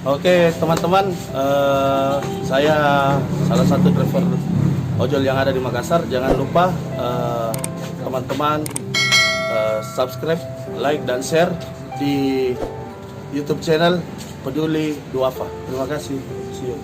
Oke teman-teman, saya salah satu driver ojol yang ada di Makassar. Jangan lupa teman-teman subscribe, like, dan share di YouTube channel Peduli Duafa. Terima kasih. See you.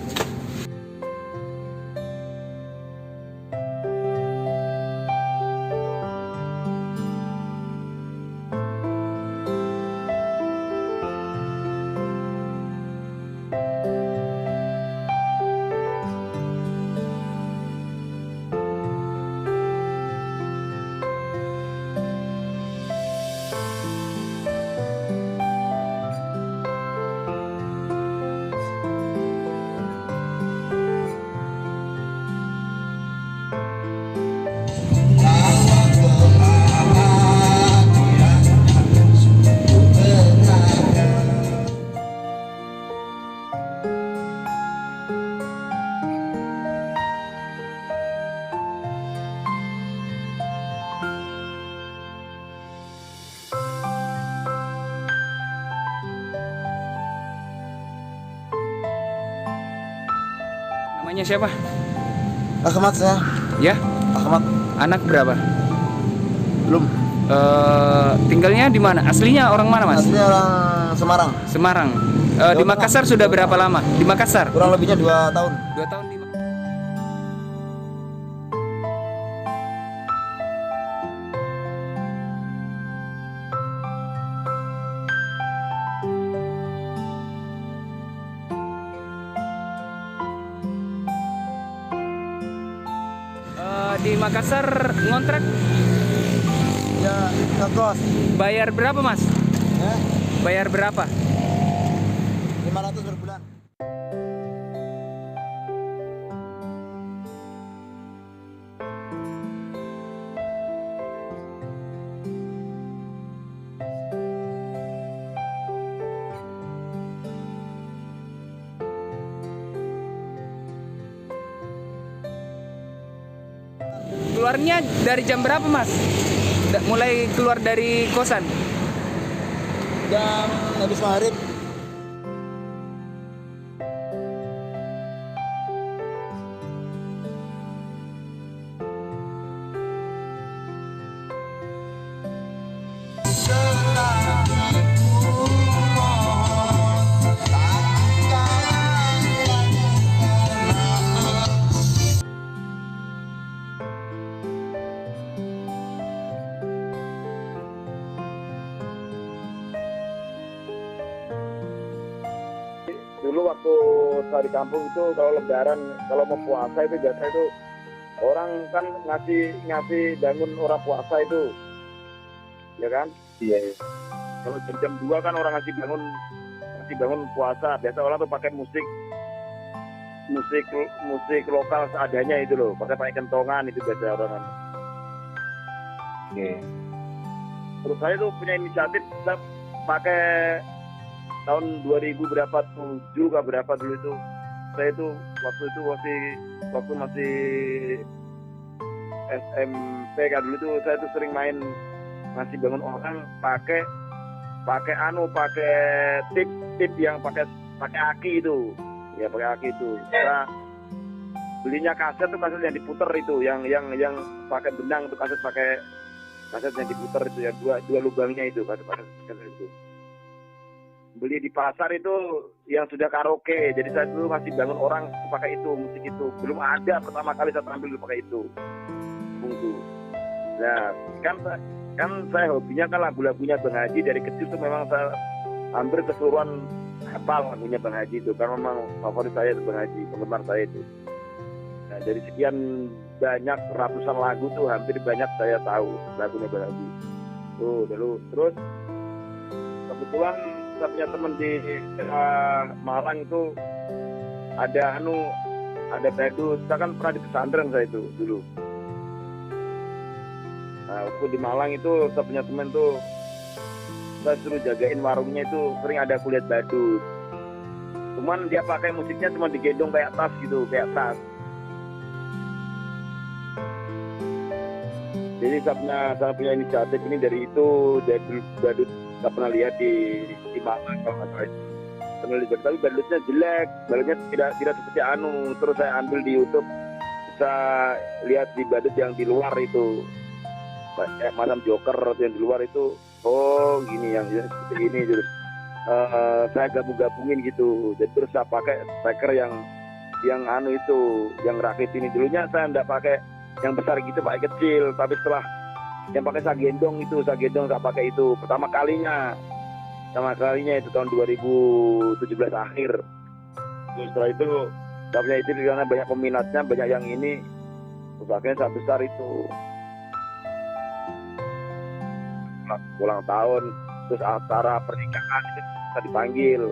Namanya siapa? Ahmad saya. Ya, Ahmad. anak berapa? Belum. Tinggalnya di mana? Aslinya orang mana, Mas? Aslinya orang Semarang. Semarang. Di Makassar sudah berapa lama? Di Makassar? Kurang lebihnya 2 tahun. 2 tahun di Makassar. Di Makassar ngontrak Ya, ngekos. bayar berapa, Mas? Ya, Bayar berapa? 500 per bulan. Keluarnya dari jam berapa, Mas? Mulai keluar dari kosan? Jam habis maghrib. Dulu waktu saya di kampung itu kalau lebaran, kalau mau puasa itu biasa itu orang kan ngasih bangun orang puasa itu, ya kan? Iya. Kalau jam 2 kan orang ngasih bangun puasa. Biasa orang tuh pakai musik lokal seadanya itu loh, pakai kentongan itu biasa orang kan. Oke. Terus saya tuh punya inisiatif kita pakai tahun 2000 berapa 7 kah berapa dulu itu, saya itu waktu masih SMP kan dulu tuh saya tuh sering main ngasih bangun orang pakai tip yang pakai aki itu, ya pakai aki itu. Kita belinya kaset yang diputer itu, yang pakai benang itu kaset yang diputer itu ya, dua lubangnya itu kaset itu. Beli di pasar itu yang sudah karaoke, jadi saya dulu masih bangun orang pakai itu, musik itu belum ada, pertama kali saya tampil pakai itu. Nah kan saya hobinya kan lagu-lagunya Bang Haji, dari kecil tuh memang saya hampir keseluruhan hafal lagunya Bang Haji itu, karena memang favorit saya itu Bang Haji, penggemar saya itu. Nah dari sekian banyak ratusan lagu tuh hampir banyak saya tahu lagunya Bang Haji tuh dulu. Terus kebetulan saya punya teman di Malang itu ada badut. Saya kan pernah di pesantren saya itu dulu. Nah waktu di Malang itu saya punya teman tuh, saya suruh jagain warungnya itu, sering ada kulihat badut. Cuman dia pakai musiknya cuma digendong kayak tas gitu, kayak tas. Jadi saya punya inisiatif ini dari itu, dari badut saya pernah lihat di Malang kalau nggak salah. tapi badutnya jelek, badutnya tidak seperti anu. Terus saya ambil di YouTube, bisa lihat di badut yang di luar itu, macam Joker atau yang di luar itu, oh gini yang seperti ini. Terus saya gabung-gabungin gitu, jadi terus saya pakai speaker yang anu itu, yang rakit ini. Dulunya saya enggak pakai yang besar gitu, pakai kecil, tapi setelah yang pakai sagendong saya pakai itu pertama kalinya itu tahun 2017 akhir. Terus setelah itu dapatnya itu karena banyak peminatnya, banyak yang ini, terus akhirnya saya besar itu. Ulang tahun, terus acara pernikahan itu bisa dipanggil.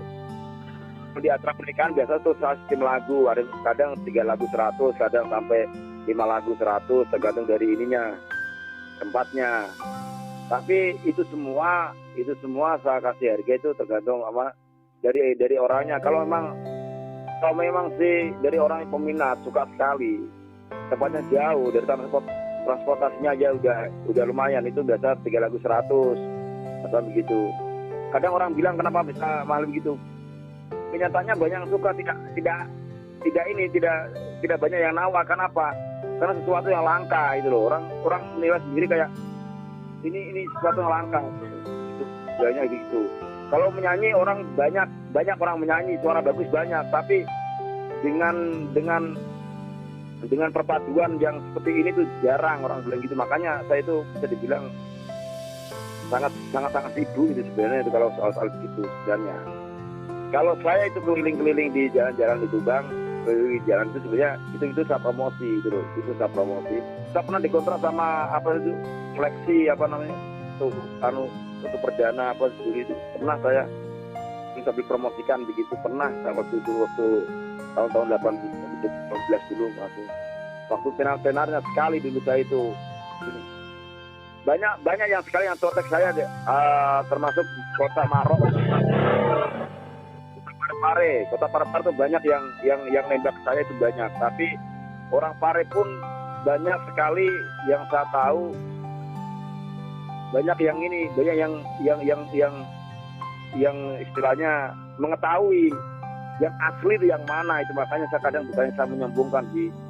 Di acara pernikahan biasa tuh sistem lagu, ada kadang 3 lagu 100, kadang sampai 5 lagu 100, tergantung dari ininya, tempatnya. Tapi itu semua saya kasih harga itu tergantung sama dari orangnya. Kalau memang sih dari orang yang peminat suka sekali, tempatnya jauh dari transportasinya aja udah lumayan, itu biasa 3 lagu 100 atau begitu. Kadang orang bilang kenapa bisa mahal begitu? Kenyataannya banyak yang suka, tidak banyak yang nawar. Kenapa? Karena sesuatu yang langka itu loh. Orang menilai sendiri kayak ini sesuatu yang langka. Itu banyak gitu. Kalau menyanyi orang banyak orang menyanyi, suara bagus banyak, tapi dengan perpaduan yang seperti ini tuh jarang orang bilang gitu. Makanya saya itu bisa dibilang sangat sibuk itu sebenarnya itu kalau soal gitu sebenarnya. Kalau saya itu keliling-keliling di jalan-jalan di Tuban, keliling jalan itu sebenarnya itu saya promosi gitu loh. Itu saya promosi. Saya pernah dikontrak sama seleksi untuk perdana dulu itu. Pernah saya sambil promosikan begitu, pernah saya waktu tahun 18 dulu masih. Waktu tenar-tenarnya sekali dulu saya itu. Banyak yang sekali yang contek saya termasuk Kota Maros. Kota Parepare itu banyak yang nembak saya itu banyak, tapi orang Pare pun banyak sekali yang saya tahu, banyak yang istilahnya mengetahui yang asli itu yang mana itu. Makanya saya kadang bukannya saya menyambungkan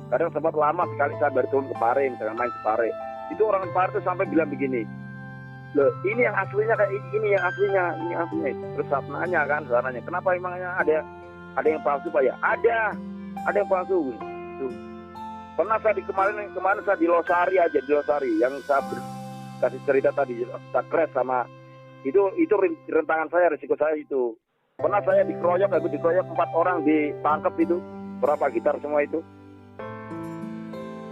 kadang sempat lama sekali saya baru turun ke Pare, misalnya main ke Pare, itu orang Pare itu sampai bilang begini, loh ini yang aslinya kayak ini yang aslinya. Terus saya nanya kan, kenapa emangnya ada yang palsu Pak ya? Ada yang palsu. Tuh. Pernah saya kemarin saya di Losari yang saya kasih cerita tadi, saya crash sama itu rentangan saya, risiko saya itu. Pernah saya dikeroyok 4 orang, ditangkap itu, berapa gitar semua itu.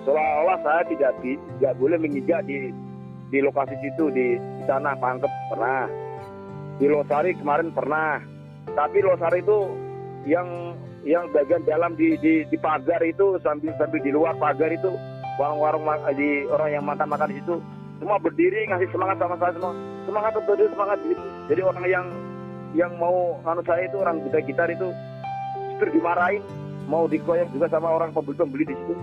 Seolah-olah saya tidak boleh menginjak di lokasi situ, di sana tangkep pernah. Di Losari kemarin pernah. Tapi Losari itu yang bagian dalam di pagar itu, sambil di luar pagar itu warung-warung di orang yang makan di situ semua berdiri ngasih semangat sama saya semua. Semangat gitu. Jadi orang yang mau saya itu, orang gitar itu justru dimarahin, mau dikeroyok juga sama orang pembeli di situ.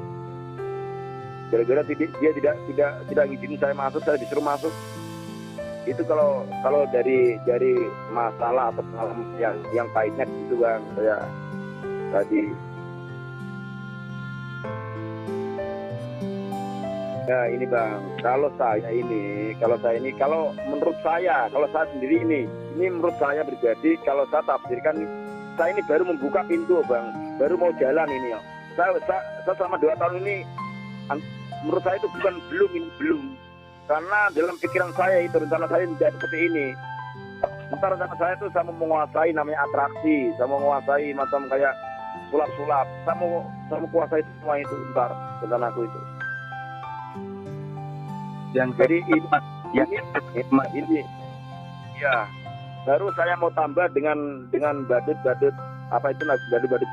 Gara-gara dia tidak ngizinin saya masuk, saya disuruh masuk. Itu kalau dari masalah atau pengalaman yang pahitnya gitu Bang, saya tadi. Nah ini Bang, kalau menurut saya sendiri ini menurut saya pribadi, kalau saya tafsirkan, saya ini baru membuka pintu Bang, baru mau jalan ini ya. Saya selama 2 tahun ini, menurut saya itu belum, karena dalam pikiran saya itu rencana saya tidak seperti ini. Sementara rencana saya itu saya mau menguasai namanya atraksi, saya mau menguasai macam kayak sulap-sulap, saya mau menguasai semua itu, rencana aku itu. Jadi ini ya, baru saya mau tambah dengan badut badut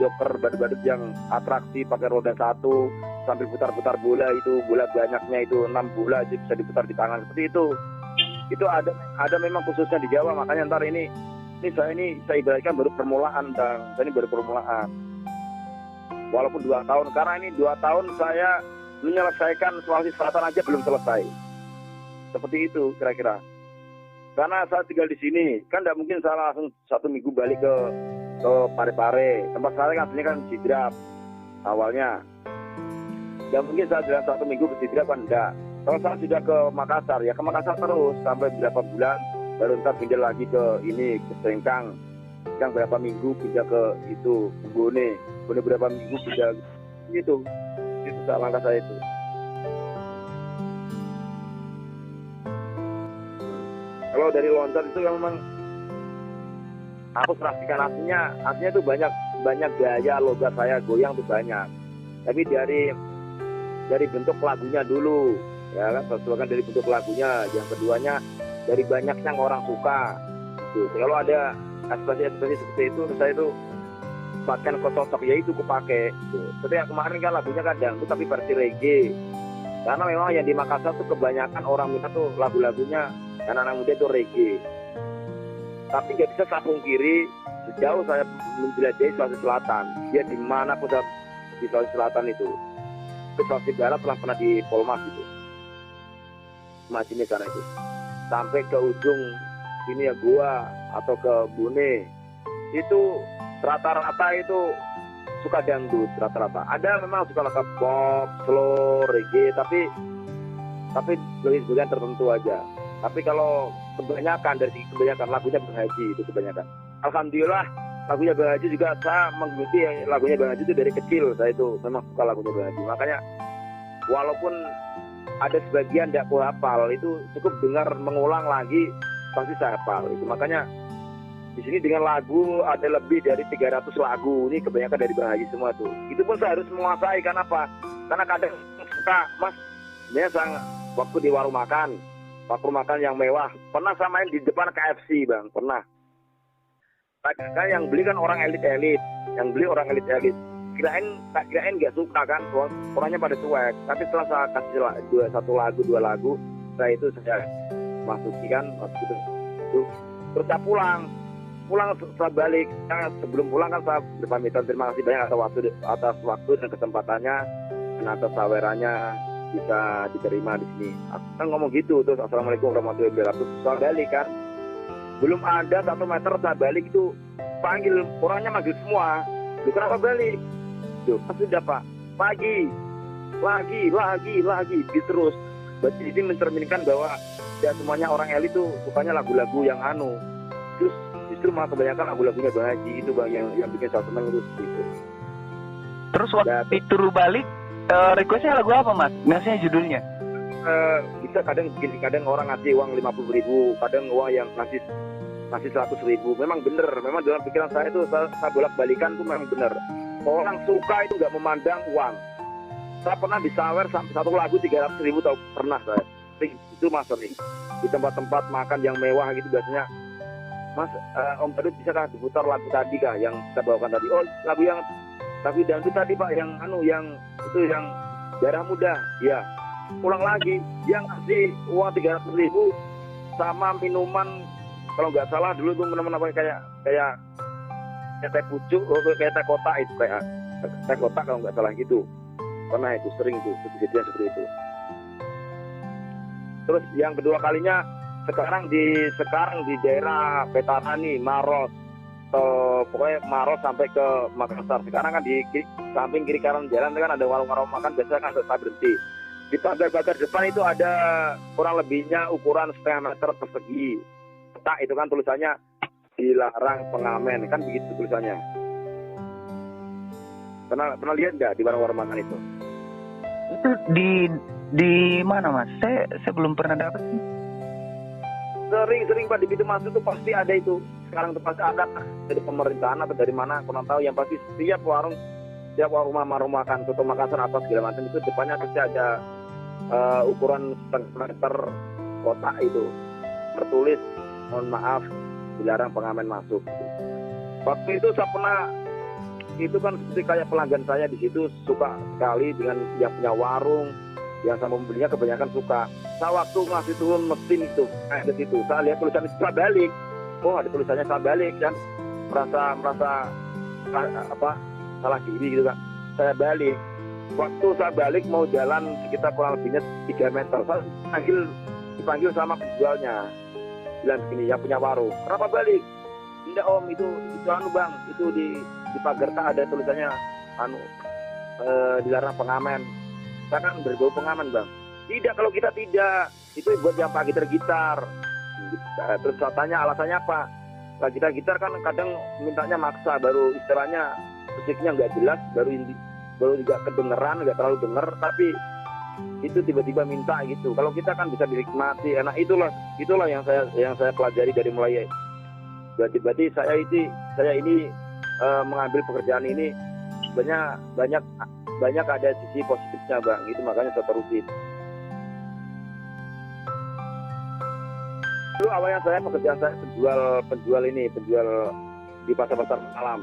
joker, badut yang atraksi pakai roda 1 sambil putar-putar bola banyaknya itu 6 bola aja bisa diputar di tangan seperti itu. Itu ada memang khususnya di Jawa. Makanya ntar ini saya ibaratkan baru permulaan Bang. Saya ini baru permulaan. Walaupun 2 tahun, karena ini 2 tahun saya menyelesaikan Sulawesi Selatan aja belum selesai. Seperti itu kira-kira. Karena saya tinggal di sini, kan tidak mungkin saya langsung 1 minggu balik ke ke Parepare. Tempat saya kan aslinya kan Sidrap awalnya. Dan mungkin saya dalam 1 minggu ke Sidrap kan enggak. Kalau saya sudah ke Makassar, ya ke Makassar terus sampai berapa bulan, baru ntar pindah lagi ke ini, ke Sengkang. Sengkang berapa minggu pindah ke itu, ke Bone berapa minggu pindah gitu. Itu langkah saya itu. Kalau dari loncat itu memang aku perhatikan aslinya tuh banyak gaya logat saya goyang tuh banyak. Tapi dari bentuk lagunya dulu, ya kan, sesuaikan dari bentuk lagunya. Yang keduanya dari banyak yang orang suka. Gitu. Kalau ada ekspresi seperti itu, saya itu pakaian kocok ya itu kupakai. Gitu. Seperti yang kemarin kan lagunya kan dangdut tapi versi reggae. Karena memang yang di Makassar tuh kebanyakan orang minta tuh lagu-lagunya anak-anak muda tuh reggae. Tapi nggak bisa saya pungkiri, sejauh saya menjelajahi Sulawesi Selatan, dia di mana pusat di Sulawesi Selatan itu, ke Sulawesi Barat pernah di Polmas itu, Majene sana itu, sampai ke ujung sini ya Goa atau ke Bone, itu rata-rata itu suka dangdut rata-rata. Ada memang suka lagu pop, slow, reggae, tapi lebih sebagian tertentu aja. Tapi kalau kebanyakan dari segi kebanyakan lagunya Bang Haji itu kebanyakan. Alhamdulillah lagunya Bang Haji juga saya mengikuti lagunya Bang Haji itu dari kecil. Saya itu memang suka lagunya Bang Haji. Makanya walaupun ada sebagian tidak aku hafal, itu cukup dengar mengulang lagi pasti saya hafal. Itu makanya di sini dengan lagu ada lebih dari 300 lagu. Ini kebanyakan dari Bang Haji semua tuh. Itu pun saya harus menguasai. Kenapa? Karena kadang suka Mas, biasa waktu di warung makan yang mewah, pernah saya main di depan KFC Bang, pernah. Kan yang beli kan orang elit-elit, kirain nggak suka kan, orangnya pada cuek. Tapi setelah saya kasih dua lagu, saya masuki kan waktu itu. Terus saya pulang saya balik. Nah, sebelum pulang kan saya berpamitan, terima kasih banyak atas waktu dan kesempatannya dan atas sawerannya bisa diterima di sini. Aku kan ngomong gitu, terus assalamualaikum warahmatullahi wabarakatuh. Saya balik kan, belum ada 1 meter saya balik itu panggil orangnya, manggil semua. Lu kenapa balik? Tuh, pasti udah Pak. Pagi, lagi, gitu terus. Berarti ini mencerminkan bahwa ya semuanya orang elit tuh sukanya lagu-lagu yang Terus justru malah kebanyakan lagu-lagunya Bang Haji itu Bang yang bikin saya seneng terus gitu. Terus waktu disuruh balik, requestnya lagu apa Mas? Ngasihnya judulnya? Bisa kadang orang ngasih uang 50.000, kadang uang yang ngasih 100.000. Memang bener, memang dalam pikiran saya itu saya bolak-balikan tuh memang bener. Orang suka itu nggak memandang uang. Saya pernah disawer sampai 1 lagu 300.000 tau, pernah saya. Itu Mas sering di tempat-tempat makan yang mewah gitu biasanya. Mas, Om Badut bisa kah diputar lagu tadi kah yang kita bawakan tadi? Oh, lagu dangdut tadi Pak, yang Darah Muda. Ya, pulang lagi, yang ngasih uang 300.000 sama minuman, kalau nggak salah dulu tuh minuman apa kayak teh pucuk, kayak teh kotak itu, kayak teh kotak kalau nggak salah gitu. Pernah itu sering itu kejadian seperti itu. Terus yang kedua kalinya sekarang di daerah Petarani, Maros, pokoknya Maros sampai ke Makassar. Sekarang kan di samping kiri kanan jalan kan ada warung-warung makan, biasanya kan saya berhenti. Di pagar-pagar depan itu ada kurang lebihnya ukuran 0,5 meter persegi. Petak itu kan tulisannya dilarang pengamen, kan begitu tulisannya. Pernah lihat nggak di warung-warung makan itu? Itu di mana Mas? Saya belum pernah dapat. Sering Pak, di pintu masuk tuh pasti ada itu. Sekarang tuh pasti ada dari pemerintahan atau dari mana, kurang tahu. Yang pasti setiap warung rumah makan soto Makassar apa segala macam itu depannya pasti ada ukuran 0,5 meter kotak itu tertulis mohon maaf dilarang pengamen masuk. Waktu itu saya pernah, itu kan seperti kayak pelanggan saya di situ suka sekali dengan yang punya warung, yang sama membelinya kebanyakan suka. Saya waktu ngasih turun mesin itu di situ, saya lihat tulisan itu, saya balik. Oh, ada tulisannya, saya balik kan, merasa salah diri gitu kan. Saya balik. Waktu saya balik mau jalan sekitar kurang lebihnya 3 meter, saya dipanggil sama penjualnya. Bilang begini, yang punya warung, kenapa balik? Enggak om, itu anu bang, itu di pagar tak ada tulisannya anu dilarang pengamen. Kita kan berbau pengamen bang. Tidak, kalau kita tidak, itu buat yang pak gitar. Terus saya tanya alasannya apa? Pak gitar kan kadang mintanya maksa, baru istilahnya musiknya nggak jelas, baru juga kedengeran, nggak terlalu denger, tapi itu tiba-tiba minta gitu. Kalau kita kan bisa dinikmati, enak. Itulah yang saya pelajari dari mulai. Berarti saya ini mengambil pekerjaan ini banyak ada sisi positifnya bang. Itu makanya saya terusin. Dulu awalnya pekerjaan saya penjual di pasar-pasar malam,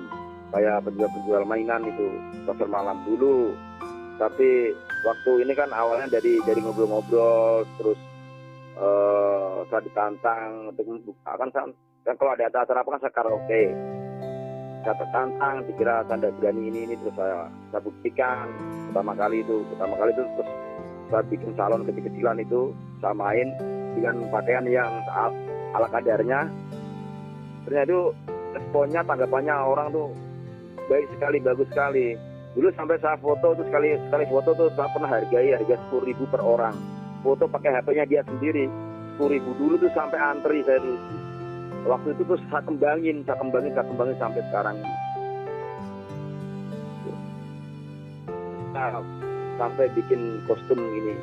kayak penjual mainan itu, pasar malam dulu. Tapi waktu ini kan awalnya dari ngobrol-ngobrol, terus saya ditantang untuk kan kalau ada acara apa kan saya karaoke. Saya tertantang, dikira saya tidak berani ini terus saya buktikan pertama kali itu terus saya bikin salon kecil-kecilan itu, saya main dengan pakaian yang ala kadarnya. Ternyata itu responnya, tanggapannya orang tuh baik sekali, bagus sekali. Dulu sampai saya foto tuh sekali foto tuh saya pernah harga 10.000 per orang. Foto pakai HP-nya dia sendiri 10.000 dulu tuh, sampai antri saya dulu. Waktu itu tuh saya kembangin sampai sekarang. Nah, sampai bikin kostum ini.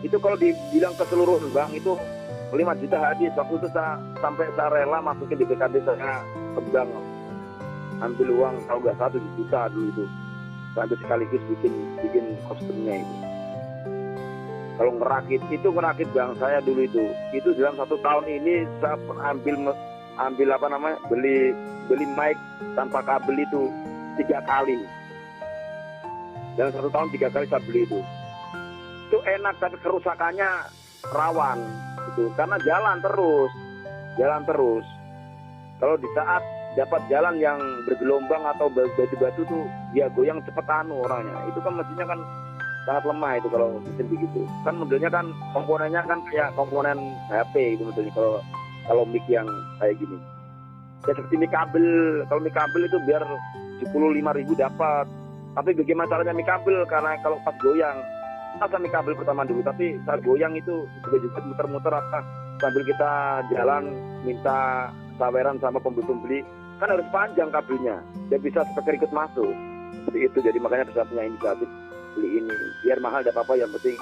Itu kalau dibilang keseluruhan bang, itu 5 juta habis. Waktu itu saya rela masukin di BKD, saya kembang ambil uang kalau nggak 1 juta dulu itu. Sampai sekaligus bikin kostumnya itu. Kalau ngerakit bang, saya dulu itu dalam 1 tahun ini saya ambil apa namanya, beli mic tanpa kabel itu 3 kali. Dalam 1 tahun 3 kali saya beli itu enak, tapi kerusakannya rawan itu karena jalan terus. Kalau di saat dapat jalan yang bergelombang atau batu-batu tuh dia goyang cepet orangnya. Itu kan mestinya kan sangat lemah itu kalau mesin begitu. Kan modelnya kan komponennya kan kayak komponen HP itu modelnya kalau mic yang kayak gini. Ya seperti mic kabel. Kalau mic kabel itu biar 75.000 dapat. Tapi bagaimana caranya mic kabel? Karena kalau pas goyang, saya mic kabel pertama dulu, tapi saat goyang itu juga muter-muter apa sambil kita jalan minta saweran sama pembeli, kan harus panjang kabelnya, dia bisa seperti ikut masuk seperti itu. Jadi makanya saya punya inisiatif beli ini, biar mahal tidak apa-apa, yang penting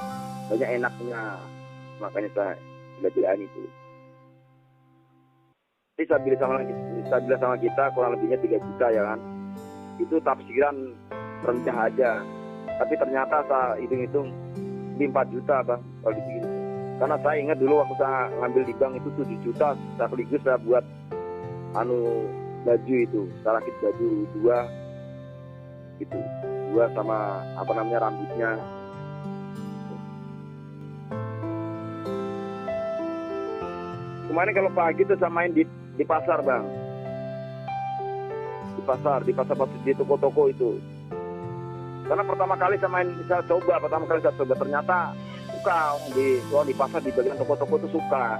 banyak enaknya. Makanya saya belajar itu. Jadi saya bilang sama kita kurang lebihnya 3 juta ya kan, itu tafsiran rendah aja. Tapi ternyata saya hitung-hitung 4 juta bang kalau dibikin. Karena saya ingat dulu waktu saya ngambil di bank itu 7 juta, sekaligus saya buat baju itu, saya rakit baju 2 gitu, 2 sama apa namanya rambutnya. Kemarin kalau pagi tuh saya main di pasar bang, di pasar di toko-toko itu. Karena pertama kali saya coba, ternyata suka di pasar, di bagian toko-toko itu suka.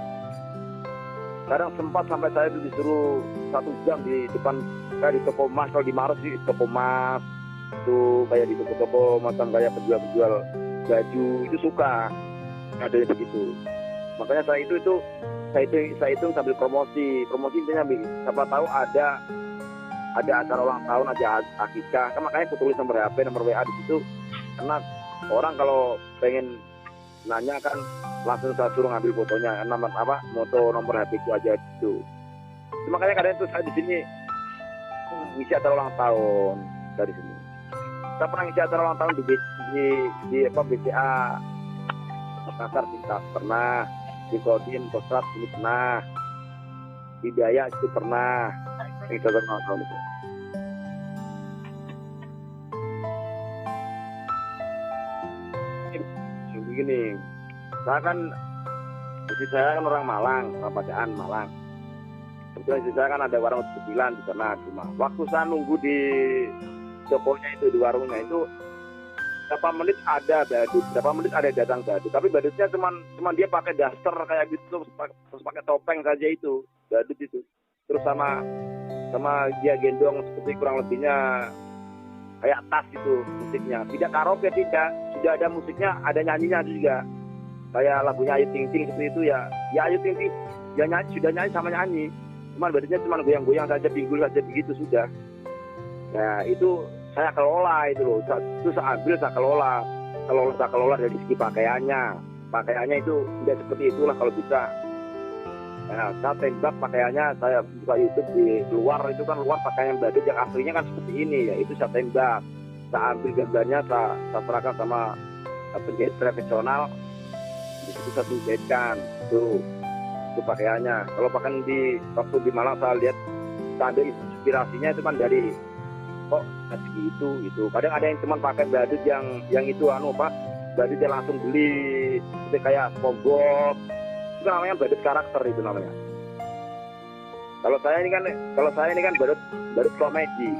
Kadang sempat sampai saya disuruh 1 jam di depan, kayak di toko emas. Kalau di Maros di toko emas itu kayak di toko-toko macam kayak penjual baju itu suka ada begitu. Makanya saya itu sambil promosi intinya siapa tahu ada acara ulang tahun, ada akikah, kan makanya aku tulis nomor HP, nomor WA di situ, karena orang kalau pengen nanya kan langsung saya suruh ngambil fotonya, nomor nomor HP ku aja gitu. Makanya kadang itu saya di sini ngisi acara ulang tahun dari sini. Saya pernah ngisi acara ulang tahun di BCA Makassar, pernah di Kodim Kostrat ini pernah, di Dayak itu pernah. Itu begini, saya kan orang Malang, orang Padaan Malang. Kebetulan istri saya kan ada warung kecilan di sana cuma. Waktu saya nunggu di tokonya itu, di warungnya itu, berapa menit ada datang badut. Tapi badutnya cuma dia pakai daster kayak gitu, terus pakai topeng saja itu badut itu. terus sama dia gendong seperti kurang lebihnya kayak tas itu musiknya. Tidak karaoke, tidak, sudah ada musiknya, ada nyanyinya juga. Kayak lagunya Ayu Ting Ting seperti itu ya Ayu Ting Ting ya nyanyi, sudah nyanyi sama nyanyi, cuman badannya cuma goyang-goyang saja, pinggul saja begitu sudah. Nah itu saya kelola itu loh, itu saya ambil, saya kelola dari segi pakaiannya itu tidak seperti itulah kalau bisa. Nah, saya tembak pakaiannya, saya buka YouTube di luar, itu kan luar pakaian badut yang aslinya kan seperti ini ya, itu saya tembak, saya ambil gambarnya, saya serahkan sama penjahit profesional, di situ saya jahitkan itu pakaiannya. Kalau pakaian waktu di Malang saya lihat, saya ambil inspirasinya itu kan dari kok segitu itu. Kadang ada yang cuma pakai badut yang itu badut yang langsung beli seperti kayak SpongeBob. Itu namanya badut karakter itu namanya. Kalau saya ini kan badut komedi.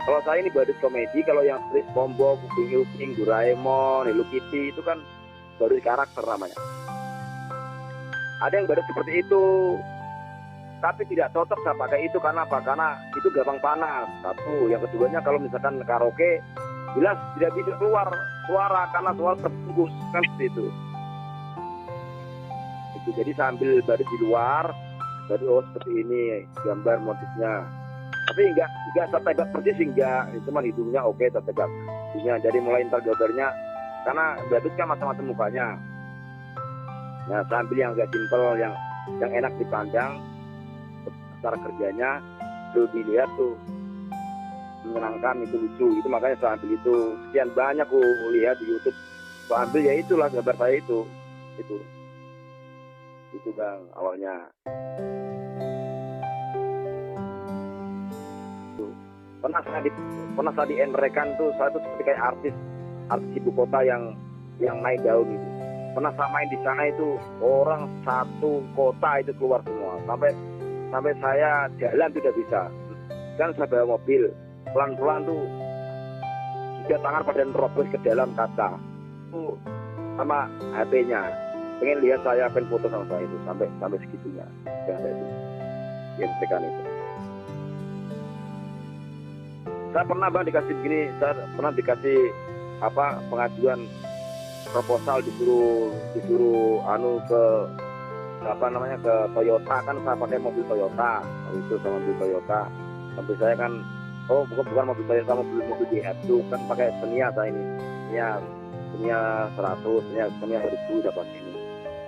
Kalau saya ini badut komedi, kalau yang seperti SpongeBob, Upin, Doraemon, Hello Kitty itu kan badut karakter namanya. Ada yang badut seperti itu, tapi tidak cocok saya pakai itu karena apa? Karena itu gampang panas. Satu, yang keduanya kalau misalkan karaoke, jelas tidak bisa keluar suara karena suara terbungkus kan seperti itu. Jadi sambil badut di luar, badut seperti ini gambar motifnya. Tapi enggak saya tembak persis, enggak, cuma hidungnya oke, saya tembak hidungnya. Jadi mulai entar gambarnya, karena badut kan macam-macam mukanya. Nah sambil yang agak simpel, yang enak dipandang, cara kerjanya tuh dilihat tuh menyenangkan, itu lucu, itu makanya saya ambil itu. Sekian banyak aku lihat di YouTube, saya ambil ya itulah gambar saya itu Bang awalnya. Pernah saya di Enrekan tuh, saya tuh seperti kayak artis ibu kota yang naik daun gitu. Pernah saya main di sana itu, orang satu kota itu keluar semua, sampai saya jalan tidak bisa. Kan saya bawa mobil, pelan-pelan tuh juga tangan pada nerobos ke dalam kaca tuh sama HP-nya. Pengen lihat saya, pengen foto sama saya itu sampai segitunya yang saya itu yang tekan itu. Saya pernah Bang dikasih begini, saya pernah dikasih pengajuan proposal, disuruh ke ke Toyota, kan saya pakai mobil Toyota itu, sama mobil Toyota. Sampai saya kan bukan mobil Toyota, mobil DF itu kan pakai Xenia saya ini, Xenia 100, Xenia 1000 dapat ini.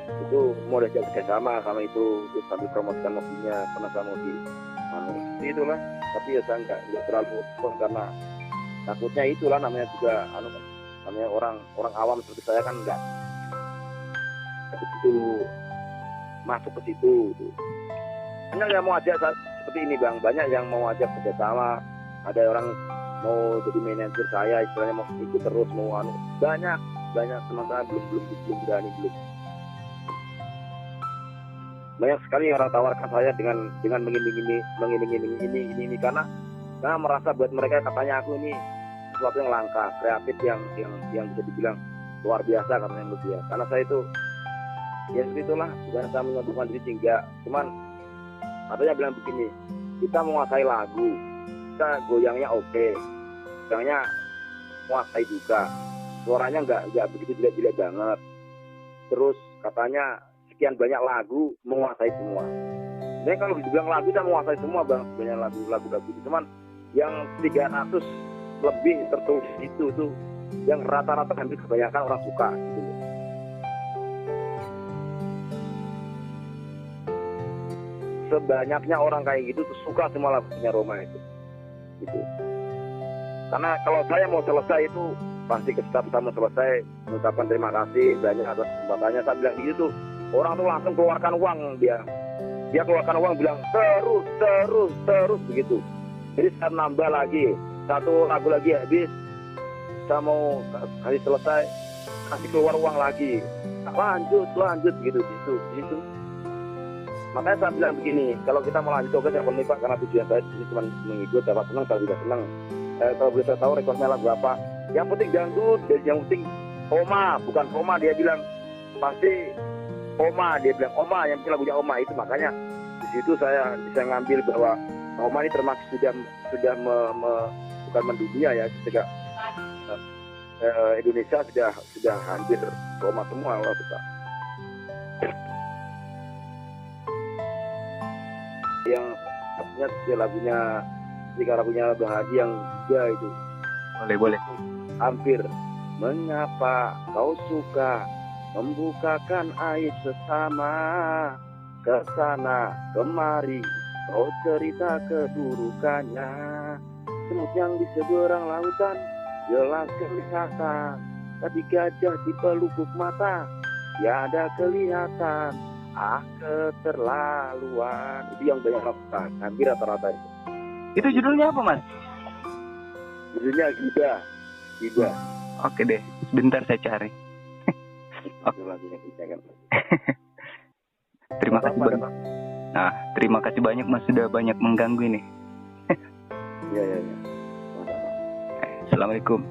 Itu mau diajak kerjasama sama itu, terus sambil promosikan mobilnya, pernah saya mau seperti itulah. Tapi ya saya nggak terlalu karena takutnya itulah, namanya juga namanya orang awam seperti saya kan nggak begitu masuk ke situ gitu. Banyak yang mau ajak seperti ini Bang, banyak yang mau ajak kerjasama, ada orang mau jadi manajer saya, istilahnya mau ikut terus, mau banyak teman saya belum berani. Banyak sekali orang tawarkan saya dengan mengiming-iming ini karena merasa buat mereka katanya aku ini sesuatu yang langka, kreatif yang bisa dibilang luar biasa katanya menurut dia. Karena saya itu ya seperti itulah, bukan saya menyombongkan diri enggak, cuman katanya bilang begini, kita menguasai lagu, kita goyangnya oke, goyangnya menguasai juga, suaranya enggak begitu jelek banget. Terus katanya sekian banyak lagu menguasai semua. Jadi kalau dibilang lagu saya menguasai semua Bang, banyak lagu cuman yang 300 lebih tertulis itu tuh yang rata-rata hampir kebanyakan orang suka gitu. Sebanyaknya orang kayak gitu tuh suka semua lagunya Roma itu gitu. Karena kalau saya mau selesai itu pasti setiap saya mau selesai mengucapkan terima kasih banyak atas kesempatannya, saya bilang gitu tuh, orang tuh langsung keluarkan uang, dia keluarkan uang, bilang terus begitu. Jadi saya nambah lagi, satu lagu lagi habis, saya mau kali selesai kasih keluar uang lagi, lanjut gitu. Makanya saya bilang begini, kalau kita mau lanjut oke saya Pak, karena tujuan saya ini cuma mengikut, dapat senang, saya juga senang. Kalau boleh saya tahu rekodnya lagu apa, yang penting dangdut, yang penting Oma, bukan Oma, dia bilang pasti Oma, dia bilang Oma, yang penting lagunya Oma. Itu makanya di situ saya bisa ngambil bahwa Roma ini termasuk sudah bukan mendunia ya, ketika Indonesia sudah hampir Roma semua Allah besar. Yang artinya lagunya Bang Haji yang tiga itu. Boleh. Hampir. Mengapa kau suka membukakan aib sesama, kesana kemari kau cerita keburukannya, semut yang di seberang lautan jelas kelihatan, tapi gajah di pelupuk mata tiada kelihatan. Keterlaluan itu yang banyak lakukan, hampir rata-rata itu. Itu judulnya apa, Mas? Judulnya Gibah. Oke deh, sebentar saya cari. Itu lagunya kita kan. Terima kasih banyak. Nah, terima kasih banyak Mas sudah banyak mengganggu ini. Iya. Assalamualaikum.